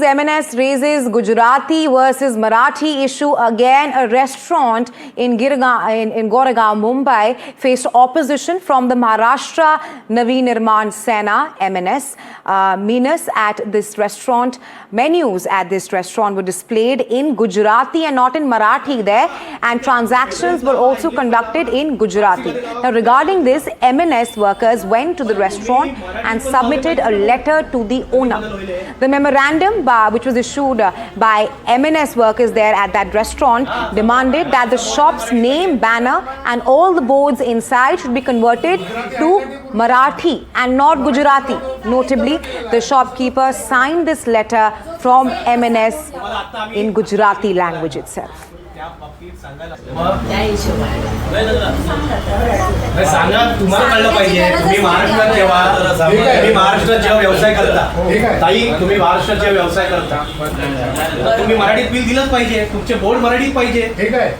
MNS raises Gujarati versus Marathi issue again. A restaurant in Goregaon, Mumbai faced opposition from the Maharashtra Navi Nirman Sena MNS. Menus at this restaurant, menus at this restaurant were displayed in Gujarati and not in Marathi there, and transactions were also conducted in Gujarati. Now, regarding this, MNS workers went to the restaurant and submitted a letter to the owner. The memorandum which was issued by MNS workers there at that restaurant demanded that the shop's name, banner and all the boards inside should be converted to Marathi and not Gujarati. Notably, the shopkeeper signed this letter from MNS in Gujarati language itself. सांगा तुम्हाला कळलं पाहिजे तुम्ही महाराष्ट्रात जेव्हा व्यवसाय करता ताई तुम्ही महाराष्ट्रात जेव्हा व्यवसाय करता तुम्ही मराठीत बिल दिलंच पाहिजे तुमचे बोर्ड मराठीत पाहिजे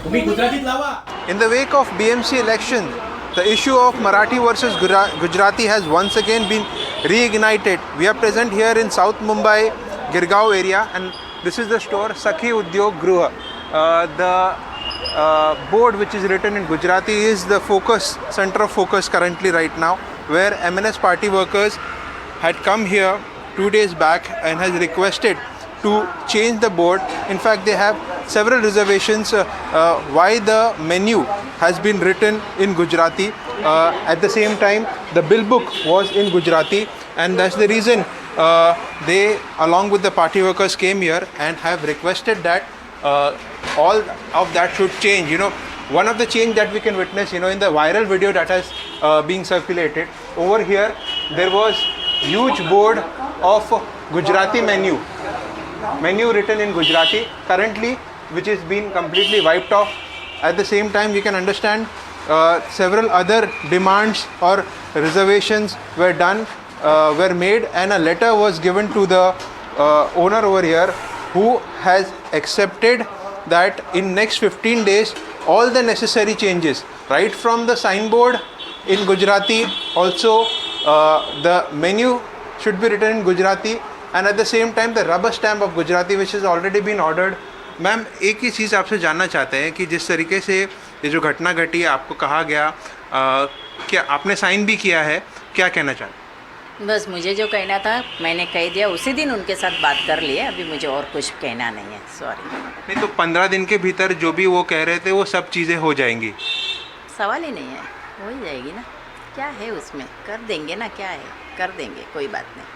तुम्ही गुजरातीत लावा. In the wake of BMC election, the issue of Marathi versus Gujarati has once again been reignited. We are present here in South Mumbai, Girgaon area, and this is the store Sakhi Udyog Gruha. The board which is written in Gujarati is the center of focus currently right now, where MNS party workers had come here 2 days back and has requested to change the board. In fact, they have several reservations why the menu has been written in Gujarati. At the same time, the bill book was in Gujarati, and that's the reason they, along with the party workers, came here and have requested that all of that should change. One of the change that we can witness, in the viral video that has being circulated over here, there was huge board of Gujarati menu written in Gujarati currently, which is being completely wiped off. At the same time, we can understand several other demands or reservations were made, and a letter was given to the owner over here, who has accepted that in next 15 days all the necessary changes, right from the signboard in Gujarati, also the menu should be written in Gujarati, and at the same time the rubber stamp of Gujarati, which has already been ordered. Ma'am, एक ही चीज़ आपसे जानना चाहते हैं कि जिस तरीके से ये जो घटना घटी, आपको कहा गया, क्या आपने साइन भी किया है, क्या कहना चाहते हैं? बस मुझे जो कहना था मैंने कह दिया, उसी दिन उनके साथ बात कर लिए, अभी मुझे और कुछ कहना नहीं है. सॉरी. नहीं तो 15 दिन के भीतर जो भी वो कह रहे थे वो सब चीज़ें हो जाएंगी? सवाल ही नहीं है, हो ही जाएगी ना. क्या है उसमें, कर देंगे ना, क्या है, कर देंगे, कोई बात नहीं.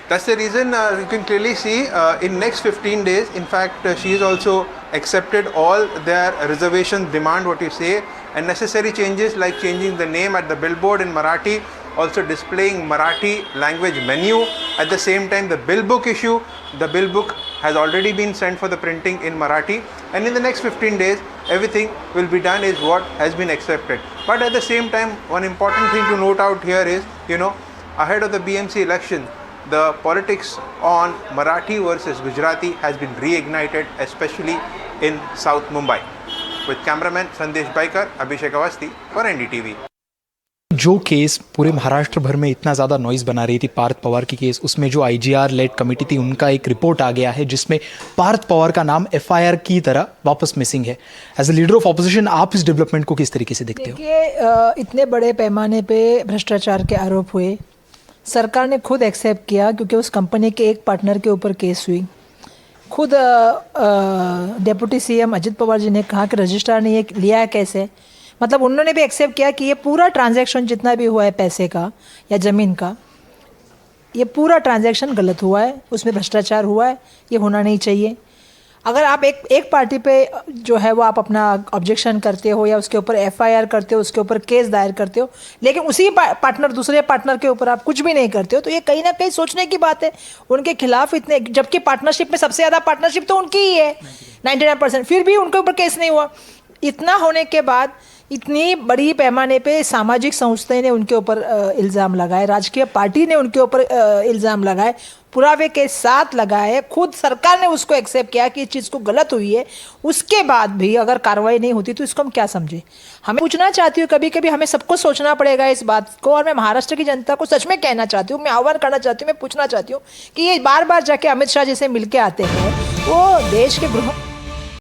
That's the reason you can clearly see in next 15 days. In fact, she has also accepted all their reservation demand, what you say, and necessary changes like changing the name at the billboard in Marathi, also displaying Marathi language menu. At the same time, the bill book issue, the bill book has already been sent for the printing in Marathi, and in the next 15 days everything will be done is what has been accepted. But at the same time, one important thing to note out here is, ahead of the BMC election, the politics on Marathi versus Gujarati has been reignited, especially in South Mumbai. With cameraman Sandesh Baikar, Abhishek Awasthi for NDTV. जो case पूरे महाराष्ट्र भर में इतना ज़्यादा noise बना रही थी, पार्थ पवार की केस, उसमें जो IGR लेड कमेटी थी, उनका एक रिपोर्ट आ गया है जिसमें पार्थ पवार का नाम FIR की तरह वापस मिसिंग है. As a leader of opposition, आप इस डेवलपमेंट को किस तरीके से देखते हो? देखिए, इतने बड़े पैमाने पे भ्रष्टाचार के आरोप हुए, सरकार ने खुद एक्सेप्ट किया, क्योंकि उस कंपनी के एक पार्टनर के ऊपर केस हुई. खुद डेप्यूटी CM अजित पवार जी ने कहा कि रजिस्ट्रार ने ये लिया है कैसे, मतलब उन्होंने भी एक्सेप्ट किया कि ये पूरा ट्रांजैक्शन जितना भी हुआ है पैसे का या ज़मीन का, ये पूरा ट्रांजैक्शन गलत हुआ है, उसमें भ्रष्टाचार हुआ है, ये होना नहीं चाहिए. अगर आप एक पार्टी पे जो है वो आप अपना ऑब्जेक्शन करते हो या उसके ऊपर FIR करते हो, उसके ऊपर केस दायर करते हो, लेकिन उसी पार्टनर दूसरे पार्टनर के ऊपर आप कुछ भी नहीं करते हो, तो ये कहीं ना कहीं सोचने की बात है. उनके खिलाफ इतने, जबकि पार्टनरशिप में सबसे ज़्यादा पार्टनरशिप तो उनकी ही है 99%, फिर भी उनके ऊपर केस नहीं हुआ. इतना होने के बाद इतनी बड़ी पैमाने पे सामाजिक संस्थाएं ने उनके ऊपर इल्ज़ाम लगाए, राजकीय पार्टी ने उनके ऊपर इल्ज़ाम लगाए, पुरावे के साथ लगाए, खुद सरकार ने उसको एक्सेप्ट किया कि इस चीज़ को गलत हुई है, उसके बाद भी अगर कार्रवाई नहीं होती तो इसको हम क्या समझें। हमें पूछना चाहती हूँ, कभी कभी हमें सबको सोचना पड़ेगा इस बात को, और मैं महाराष्ट्र की जनता को सच में कहना चाहती हूँ, मैं आह्वान करना चाहती हूँ, मैं पूछना चाहती हूँ कि ये बार बार जाके अमित शाह जैसे मिल के आते हैं, वो देश के गृह